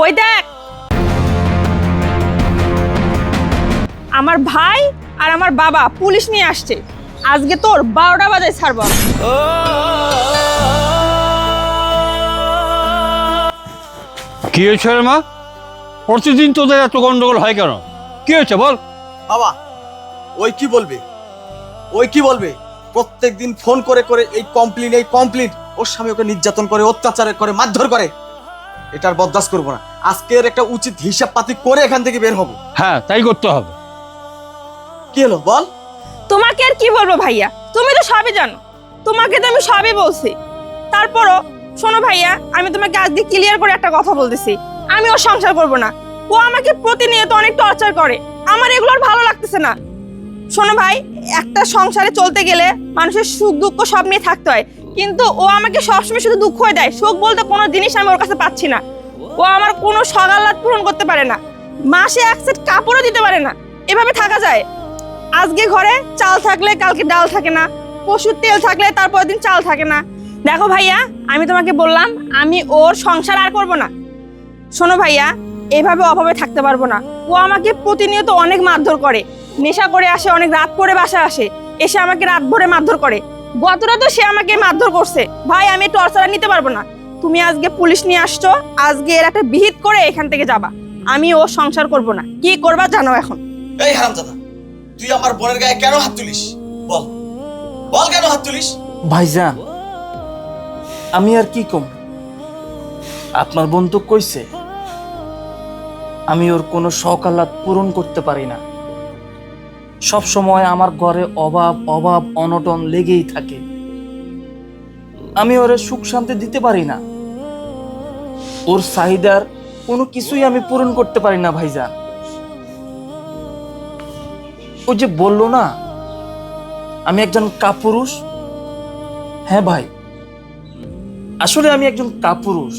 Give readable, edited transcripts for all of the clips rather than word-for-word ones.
ওই দেখ, আমার ভাই আর আমার বাবা পুলিশ নিয়ে আসছে। আজকে তোর 12টা বাজে ছাড়বো। কি হয়েছে রে মা? প্রতিদিন তোদের এত গন্ডগোল হয় কেন? কি হয়েছে বল। বাবা, ওই কি বলবে প্রত্যেকদিন ফোন করে করে এই কমপ্লিট ওর স্বামী ওকে নির্যাতন করে, অত্যাচার করে, মারধর করে। এটার বরদাস্ত করবো না। আজকের একটা উচিত হিসাব পাতি করে এখান থেকে বের হবো। হ্যাঁ, তাই করতে হবে। কি হলো বল? তোমাকে আর কি বলবো ভাইয়া, তুমি তো সবই জানো। তোমাকে তো আমি সবই বলছি। তারপরও শোনো ভাইয়া, আমি তোমাকে আজকে ক্লিয়ার করে একটা কথা বলতেছি। আমি ওর সংসার করব না। ও আমাকে প্রতিনিয়ত অনেক টর্চার করে। আমার এগুলো আর ভালো লাগতেছে না। শোনো ভাই, একটা সংসারে চলতে গেলে মানুষের সুখ দুঃখ সব নিয়ে থাকতে হয়, কিন্তু ও আমাকে সবসময় শুধু দুঃখই দেয়। সুখ বলতে কোনো জিনিস আমি ওর কাছে পাচ্ছি না। ও আমার কোনো সকালাত পূরণ করতে পারে না, মাসে এক সেট কাপড়ও দিতে পারে না। এভাবে থাকা যায়? আজকে ঘরে চাল থাকলে কালকে ডাল থাকে না, পশুর তেল থাকলে তারপর দিন চাল থাকে না। দেখো ভাইয়া, আমি তোমাকে বললাম আমি ওর সংসার আর করব না। শোনো ভাইয়া, এভাবে অভাবে থাকতে পারবো না। ও আমাকে প্রতিনিয়ত অনেক মারধর করে, নেশা করে আসে, অনেক রাত করে বাসায় আসে, এসে আমাকে রাত ভরে মারধর করে। গত রাতও সে আমাকে মারধর করছে। ভাই, আমি টর্চার নিতে পারবো না। তুমি আজকে পুলিশ নিয়ে আসছো, আজকে এর একটা বিহিত করে এখান থেকে যাবা। আমি ওর সংসার করব না। কি করবা জানো এখন? এই হারামজাদা, তুই আমার বোনের গায়ে কেন হাত তুলিস? বল বল, কেন হাত তুলিস? ভাইজান, আমি আর কি কম? আপনার বোন তো কইছে আমি ওর কোনো শখ আহ্লাদ পূরণ করতে পারি না। সব সময় আমার ঘরে অভাব অভাব অনটন লেগেই থাকে। আমি ওরে সুখ শান্তি দিতে পারি না। ওর চাহিদার কোনো কিছুই আমি পূরণ করতে পারি না ভাইজান। ও যে বললো না আমি একজন কাপুরুষ, হ্যাঁ ভাই, আসলে আমি একজন কাপুরুষ।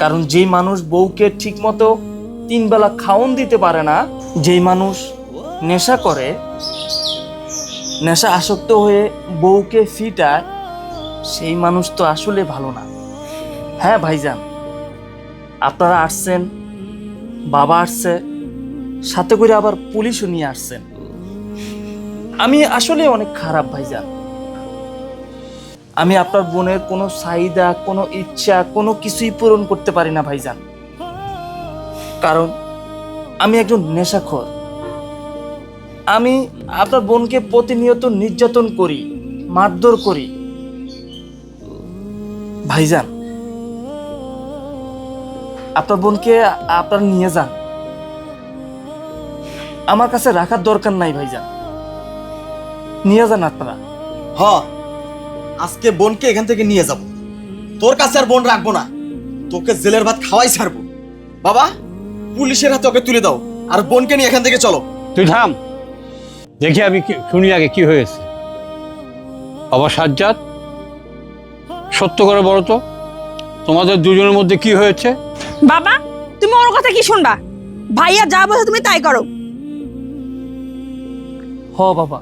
কারণ যেই মানুষ বউকে ঠিক মতো 3 বেলা খাওন দিতে পারে না, যেই মানুষ নেশা করে, নেশা আসক্ত হয়ে বউকে ফিটায়, সেই মানুষ তো আসলে ভালো না। হ্যাঁ ভাইজান, আপনারা আসছেন, বাবা আসছে, সাথে করে আবার পুলিশও নিয়ে আসছেন। আমি আসলে অনেক খারাপ ভাইজান। আমি আপনার বোনের কোনো চাহিদা, কোনো ইচ্ছা, কোনো কিছুই পূরণ করতে পারি না ভাইজান। কারণ আমি একজন নেশাখোর। আমি আপনার বোনকে প্রতিনিয়ত নির্যাতন করি, মারধর করি। ভাইজান, আপনার বোনকে আপনার নিয়ে যান, আমার কাছে রাখার দরকার নাই ভাইজান। নিয়ে যান আপনারা। হ, আজকে বোনকে এখান থেকে নিয়ে যাব। তোর কাছে আর বোন রাখবো না, তোকে জেলের ভাত খাওয়াই ছাড়বো। বাবা, পুলিশের হাতে ওকে তুলে দাও, আর বোনকে নিয়ে এখান থেকে চলো। তুই থাম, দেখি আমি শুনি আগে কি হয়েছে। বাবা সাজ্জাদ, সত্য করে বলো তো, তোমাদের দুজনের মধ্যে কি হয়েছে? বাবা, তুমি ওর কথা কি শুনবা? ভাইয়া যা বলে তুমি তাই করো। হ বাবা,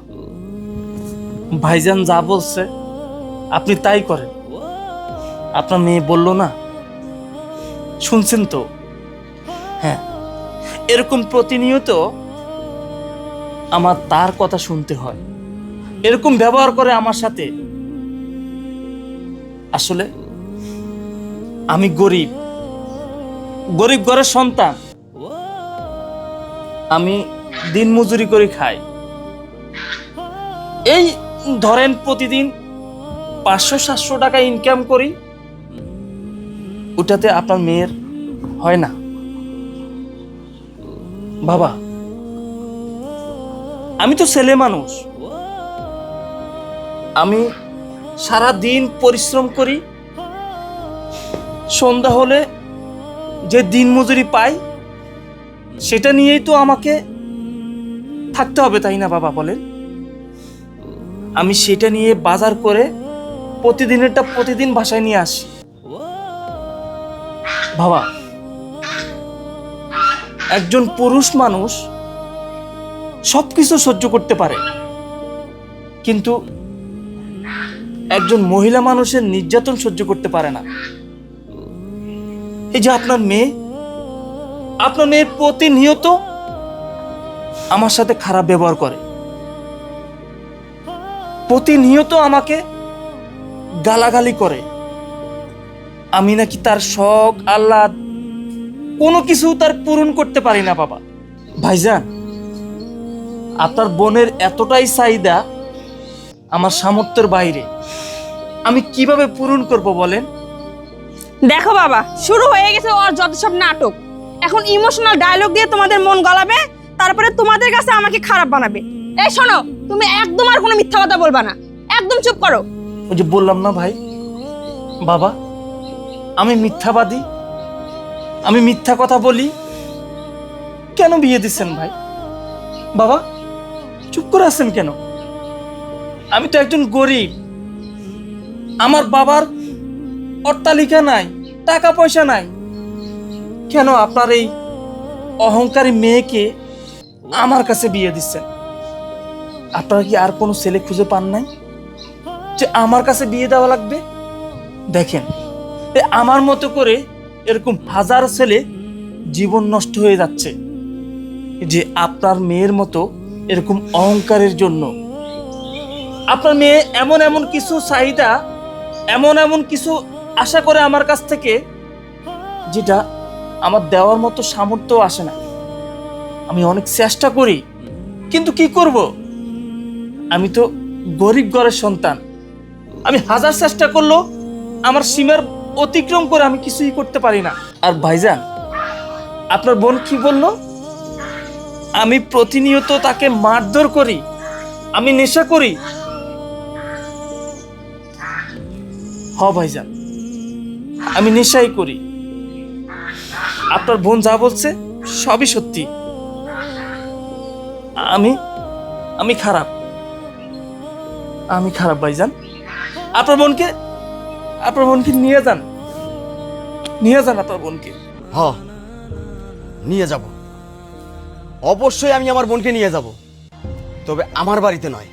ভাইজান যা বলছে আপনি তাই করেন। আপনার মেয়ে বলল না, শুনছেন তো? হ্যাঁ, এরকম প্রতিনিয়ত আমার তার কথা শুনতে হয়, এরকম ব্যবহার করে আমার সাথে। আসলে আমি গরিব ঘরের সন্তান। আমি দিন মজুরি করে খাই। এই ধরেন প্রতিদিন 500-700 টাকা ইনকাম করি, ওটাতে আপনার মেয়ের হয় না। বাবা, আমি তো ছেলে মানুষ, আমি সারা দিন পরিশ্রম করি, সন্ধ্যা হলে যে দিন মজুরি পাই সেটা নিয়েই তো আমাকে থাকতে হবে, তাই না বাবা বলেন? আমি সেটা নিয়ে বাজার করে প্রতিদিনেরটা প্রতিদিন বাসায় নিয়ে আসি। বাবা, একজন পুরুষ মানুষ সবকিছু সহ্য করতে পারে, কিন্তু একজন মহিলা মানুষের নির্যাতন সহ্য করতে পারে না। এই যে আপনার মেয়ে প্রতিনিয়ত আমার সাথে খারাপ ব্যবহার করে, প্রতিনিয়ত আমাকে গালাগালি করে। আমি নাকি তার শখ আহ্লাদ কোনো কিছু তার পূরণ করতে পারি না বাবা। ভাইজান, আপনার বোনের এতটাই চাহিদা আমার সামর্থ্যের বাইরে, আমি কিভাবে পূরণ করব বলেন? দেখো বাবা, শুরু হয়ে গেছে ওর যত সব নাটক। এখন ইমোশনাল ডায়লগ দিয়ে তোমাদের মন গলাবে, তারপরে তোমাদের কাছে আমাকে খারাপ বানাবে। এই শোনো, তুমি একদম আর কোনো মিথ্যা কথা বলবা না, একদম চুপ করো। ওই যে বললাম না ভাই, বাবা আমি মিথ্যাবাদী, আমি মিথ্যা কথা বলি। কেন বিয়ে দিচ্ছেন ভাই? বাবা চুপ করে আছেন কেন? আমি তো একজন গরিব, আমার বাবার অট্টালিকা নাই, টাকা পয়সা নাই। কেন আপনার এই অহংকারী মেয়েকে আমার কাছে বিয়ে দিচ্ছেন? আপনারা কি আর কোনো ছেলে খুঁজে পান নাই যে আমার কাছে বিয়ে দেওয়া লাগবে? দেখেন, আমার মতো করে এরকম হাজার ছেলে জীবন নষ্ট হয়ে যাচ্ছে যে আপনার মেয়ের মতো এরকম অহংকারের জন্য। আপনার মেয়ে এমন এমন কিছু চাহিদা, এমন এমন কিছু আশা করে আমার কাছ থেকে, যেটা আমার দেওয়ার মতো সামর্থ্য আসে না। আমি অনেক চেষ্টা করি, কিন্তু কি করব? আমি তো গরিব ঘরের সন্তান। আমি হাজার চেষ্টা করলেও আমার সীমার অতিক্রম করে আমি কিছুই করতে পারি না। আর ভাইজান, আপনার বোন কি বলল? আমি প্রতিনিয়ত তাকে মারধর করি, আমি নেশা করি। হ ভাইজান, আমি নেশাই করি। আপনার বোন যা বলছে সবই সত্যি। আমি খারাপ, আমি খারাপ ভাইজান। আপনার বোনকে নিয়ে যান আপনার বোনকে। হ, নিয়ে যাব, অবশ্যই আমি আমার বোনকে নিয়ে যাব, তবে আমার বাড়িতে নয়,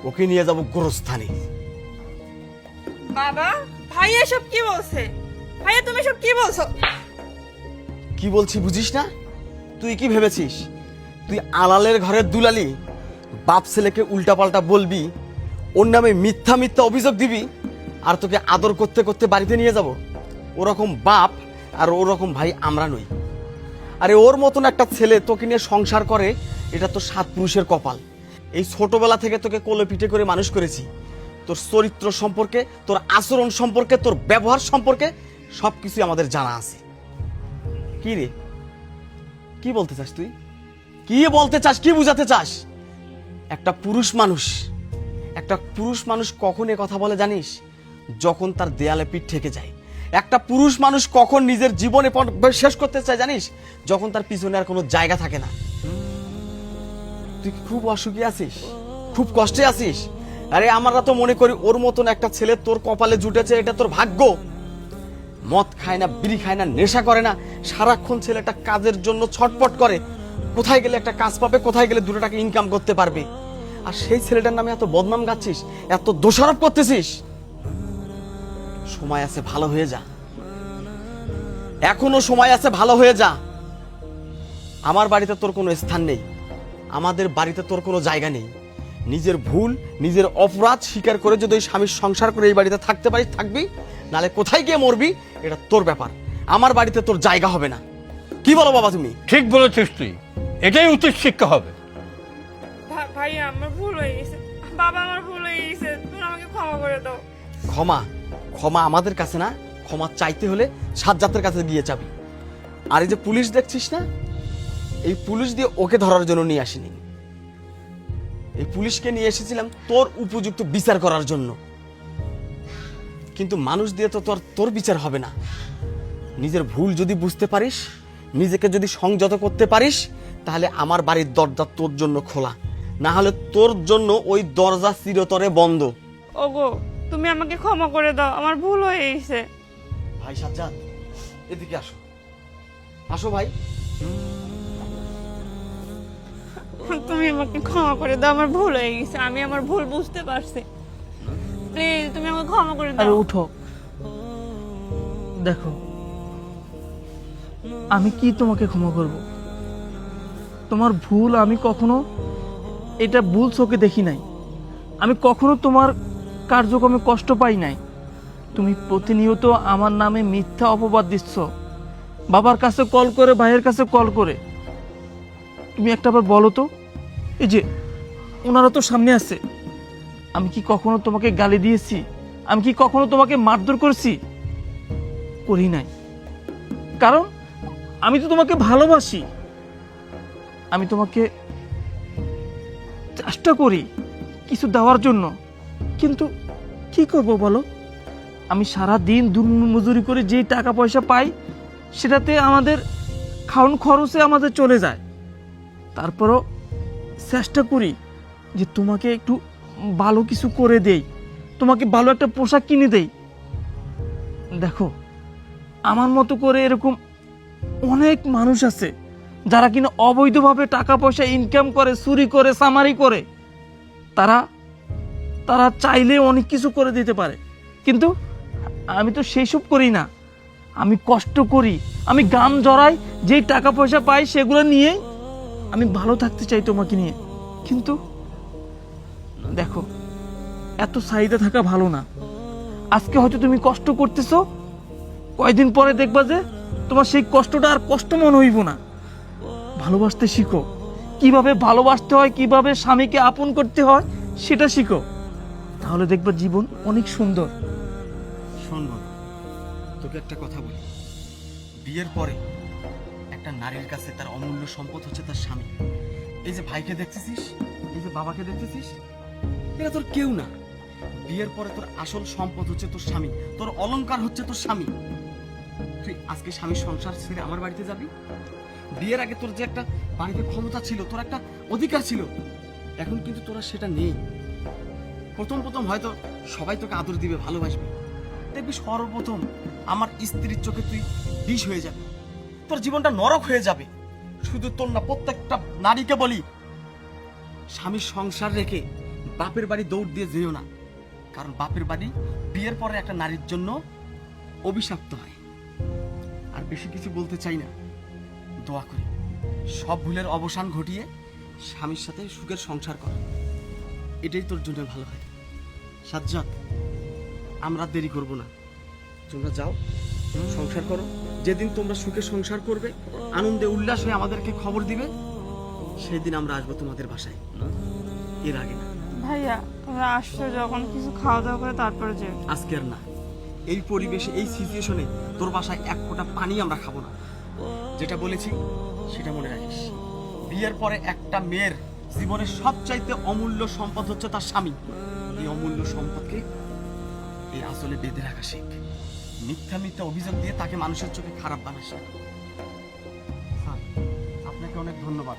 ওকে নিয়ে যাব গোরস্থানে। বাবা, ভাই এসব কি বলছে? ভাইয়া তুমি সব কি বলছো? কি বলছি বুঝিস না? তুই কি ভেবেছিস তুই আলালের ঘরের দুলালি? বাপ ছেলেকে উল্টাপাল্টা বলবি, ওর নামে মিথ্যা মিথ্যা অভিযোগ দিবি, আর তোকে আদর করতে করতে বাড়িতে নিয়ে যাব? ওরকম বাপ আর ওরকম ভাই আমরা নই। আরে ওর মতন একটা ছেলে তোকে নিয়ে সংসার করে, এটা তো সাত পুরুষের কপাল। এই ছোটবেলা থেকে তোকে কোলে পিঠে করে মানুষ করেছি। তোর চরিত্র সম্পর্কে, তোর আচরণ সম্পর্কে, তোর ব্যবহার সম্পর্কে সব কিছুই আমাদের জানা আছে। কি রে, কি বলতে চাস তুই? কি বলতে চাস, কি বুঝাতে চাস? একটা পুরুষ মানুষ কখন এ কথা বলে জানিস? যখন তার দেয়ালে পিঠ ঠেকে যায়। একটা পুরুষ মানুষ কখন নিজের জীবনে শেষ করতে চায় জানিস? যখন তার পিছনে আর কোনো জায়গা থাকে না। তুই কি খুব অসুখী আছিস, খুব কষ্টে আছিস? আরে আমরা তো মনে করি ওর মতন একটা ছেলে তোর কপালে জুটেছে, এটা তোর ভাগ্য। মদ খায় না, বিড়ি খায় না, নেশা করে না, সারাক্ষণ ছেলেটা কাজের জন্য ছটপট করে, কোথায় গেলে একটা কাজ পাবে, কোথায় গেলে 2 টাকা ইনকাম করতে পারবে। আর সেই ছেলেটার নামে এত বদনাম গাচ্ছিস, এত দোষারোপ করতেছিস। সময় আছে, ভালো হয়ে যা, এখনো সময় আছে, ভালো হয়ে যা। আমার বাড়িতে তোর কোনো স্থান নেই, আমাদের বাড়িতে তোর কোনো জায়গা নেই। নিজের ভুল, নিজের অপরাধ স্বীকার করে যদি ওই স্বামীর সংসার করে এই বাড়িতে থাকতে পারিস থাকবি, নালে কোথায় গিয়ে মরবি এটা তোর ব্যাপার। আমার বাড়িতে তোর জায়গা হবে না। কি বলো বাবা তুমি? ঠিক বলেছিস তুই, এটাই উচিত শিক্ষা হবে। ভাইয়া আমার ভুল হয়ে গেছে, বাবা আমার ভুল হয়ে গেছে, তুমি আমাকে ক্ষমা করে দাও। ক্ষমা আমাদের কাছে না, ক্ষমা চাইতে হলে সাজ্জাতের কাছে গিয়ে যাবি। আর এই যে পুলিশ দেখছিস না, এই পুলিশ দিয়ে ওকে ধরার জন্য নিয়ে আসিনি। এই পুলিশকে নিয়ে এসেছিলাম তোর উপযুক্ত বিচার করার জন্য। কিন্তু মানুষ দিয়ে তো তোর বিচার হবে না। নিজের ভুল যদি বুঝতে পারিস, নিজেকে যদি সংযত করতে পারিস, তাহলে আমার বাড়ির দরজা তোর জন্য খোলা, না হলে তোর জন্য ওই দরজা চিরতরে বন্ধ। ওগো, তুমি আমাকে ক্ষমা করে দাও, আমার ভুল হয়ে গেছে। ভাই সাজ্জাদ, এদিকে আসো, আসো ভাই। তুমি আমাকে ক্ষমা করে দাও, আমার ভুল হয়ে গেছে, আমি আমার ভুল বুঝতে পারছি। প্লিজ তুমি আমাকে ক্ষমা করে আরে দাও। উঠো, দেখো আমি কি তোমাকে ক্ষমা করব? তোমার ভুল আমি কখনো এটা ভুল চোখে দেখি নাই। আমি কখনো তোমার কার্যক্রমে কষ্ট পাই নাই। তুমি প্রতিনিয়ত আমার নামে মিথ্যা অপবাদ দিচ্ছ, বাবার কাছে কল করে, ভাইয়ের কাছে কল করে। তুমি একটা বার বলো তো, এই যে ওনারা তো সামনে আছে, আমি কি কখনো তোমাকে গালি দিয়েছি? আমি কি কখনো তোমাকে মারধর করেছি? করি নাই। কারণ আমি তো তোমাকে ভালোবাসি। আমি তোমাকে চেষ্টা করি কিছু দেওয়ার জন্য, কিন্তু কি করব বলো? আমি সারা দিন মজুরি করে যে টাকা পয়সা পাই সেটাতে আমাদের খাওয়ান খরচে আমাদের চলে যায়। তারপরও চেষ্টা করি যে তোমাকে একটু ভালো কিছু করে দেই, তোমাকে ভালো একটা পোশাক কিনে দেই। দেখো, আমার মতো করে এরকম অনেক মানুষ আছে যারা কিনা অবৈধভাবে টাকা পয়সা ইনকাম করে, চুরি করে, সামারি করে। তারা তারা চাইলে অনেক কিছু করে দিতে পারে, কিন্তু আমি তো সেই সব করি না। আমি কষ্ট করি, আমি গাম জড়াই, যেই টাকা পয়সা পাই সেগুলো নিয়ে আমি ভালো থাকতে চাই তোমাকে নিয়ে। কিন্তু দেখো, এত চাহিদা থাকা ভালো না। আজকে হয়তো তুমি কষ্ট করতেছো, কয়দিন পরে দেখবা যে তোমার সেই কষ্টটা আর কষ্ট মনে হইব না। ভালোবাসতে শিখো, কিভাবে ভালোবাসতে হয়, কিভাবে স্বামীকে আপন করতে হয় সেটা শিখো, তাহলে দেখবা জীবন অনেক সুন্দর। শোন বাবা, তোকে একটা কথা বলি। বিয়ের পরে একটা নারীর কাছে তার অমূল্য সম্পদ হচ্ছে তার স্বামী। এই যে ভাইকে দেখতেছিস, এই যে বাবাকে দেখতেছিস, এরা তোর কেউ না। বিয়ের পরে তোর আসল সম্পদ হচ্ছে তোর স্বামী, তোর অলংকার হচ্ছে তোর স্বামী। তুই আজকে স্বামীর সংসার ছেড়ে আমার বাড়িতে যাবি? বিয়ের আগে তোর যে একটা বাড়িতে ক্ষমতা ছিল, তোর একটা অধিকার ছিল, এখন কিন্তু তোরা সেটা নেই। প্রথম প্রথম হয়তো সবাই তোকে আদর দিবে, ভালোবাসবে, দেখবি সর্বপ্রথম আমার স্ত্রীর চোখে তুই বিষ হয়ে যাবে, তোর জীবনটা নরক হয়ে যাবে। শুধু তোর না, প্রত্যেকটা নারীকে বলি, স্বামীর সংসার রেখে বাপের বাড়ি দৌড় দিয়ে যেও না। কারণ বাপের বাড়ি বিয়ের পরে একটা নারীর জন্য অভিশপ্ত হয়। আর বেশি কিছু বলতে চাই না, দোয়া করি সব ভুলের অবসান ঘটিয়ে স্বামীর সাথে সুখের সংসার কর, এটাই তোর জন্য ভালো হয়। সাজ্জাদ, আমরা দেরি করব না, তোমরা যাও, সংসার করো। যেদিন তোমরা সুখে সংসার করবে, আনন্দে উল্লাস হয়ে আমাদেরকে খবর দিবে, সেদিন আমরা আসবো তোমাদের বাসায়, এর আগে না। ভাইয়া, তোমরা আসছো যখন, কিছু খাওয়া দাওয়া করে তারপরে যে। আজকে আর না, এই পরিবেশে, এই সিচুয়েশনে তোর বাসায় এক ফোঁটা পানি আমরা খাবো না। যেটা বলেছি সেটা মনে রাখিস। বিয়ের পরে একটা মেয়ের জীবনের সবচাইতে অমূল্য সম্পদ হচ্ছে তার স্বামী। এই অমূল্য সম্পদকে এই আসলে বেঁধে রাখা শেখ। মিথ্যা মিথ্যা অভিযোগ দিয়ে তাকে মানুষের চোখে খারাপ বানাস না। স্যার, আপনাকে অনেক ধন্যবাদ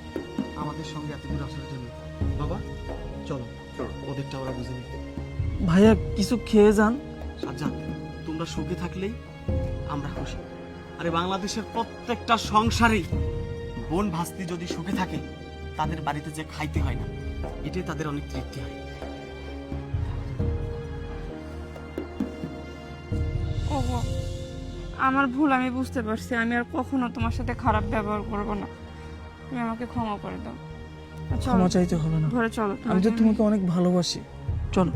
আমাদের সঙ্গে এত দূর আসার জন্য। বাবা চলো, ওদেরটা ওরা বুঝে নিতে। ভাইয়া, কিছু খেয়ে যান। সাজ্জাদ, তোমরা সুখে থাকলেই আমরা খুশি। আরে বাংলাদেশের প্রত্যেকটা সংসারেই বোন ভাস্তি যদি সুখে থাকে, তাদের বাড়িতে যে খাইতে হয় না, এটাই তাদের অনেক তৃপ্তি হয়। ওগো, আমার ভুল আমি বুঝতে পারছি। আমি আর কখনো তোমার সাথে খারাপ ব্যবহার করব না। তুমি আমাকে ক্ষমা করে দাও। চলো, ক্ষমা চাইতে হবে না, ঘরে চলো। আমি তো তোমাকে অনেক ভালোবাসি। চলো।